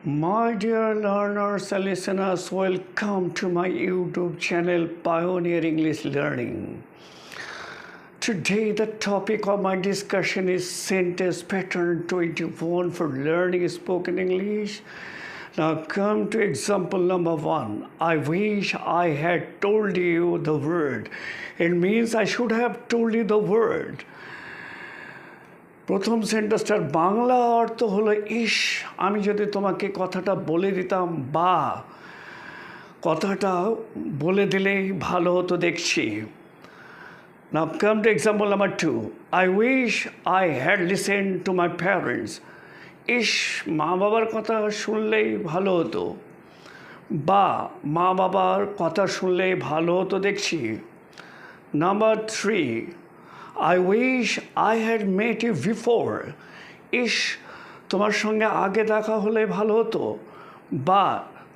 My dear learners and listeners, welcome to my YouTube channel Pioneer English Learning. Today, the topic of my discussion is sentence pattern 21 for learning spoken English. Now, come to example number 1. I wish I had told you the word. It means I should have told you the word. প্রথম সেন্টেন্সটার বাংলা অর্থ হলো ইস আমি যদি তোমাকে কথাটা বলে দিতাম বা কথাটা বলে দিলেই ভালো হতো দেখছি। Now come to example number 2. I wish I had listened to my parents. ইস মা বাবার কথা শুনলেই ভালো হতো বা মা বাবার কথা শুনলেই ভালো হতো দেখছি। Number 3. I wish I had met you before. ইস তোমার সঙ্গে আগে দেখা হলে ভালো হতো বা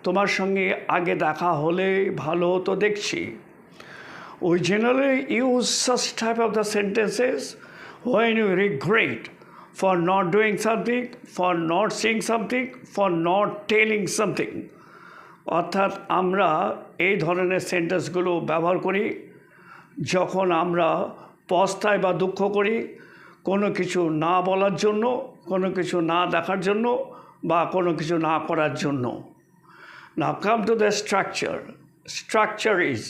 তোমার সঙ্গে আগে দেখা হলে ভালো হতো দেখছি। We generally use such type of the sentences when you regret for not doing something, for not saying something, for not telling something. অর্থাৎ আমরা এই ধরনের সেন্টেন্সগুলো ব্যবহার করি যখন আমরা পস্তাই বা দুঃখ করি কোনো কিছু না বলার জন্য, কোনো কিছু না দেখার জন্য বা কোনো কিছু না করার জন্য। Now come to the structure. Structure is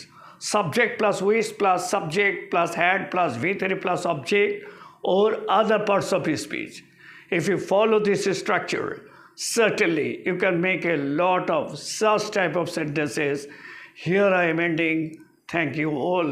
subject plus wish plus subject plus had plus V3 plus object or other parts of speech. If you follow this structure, certainly you can make a lot of such type of sentences. Here I am ending. Thank you all.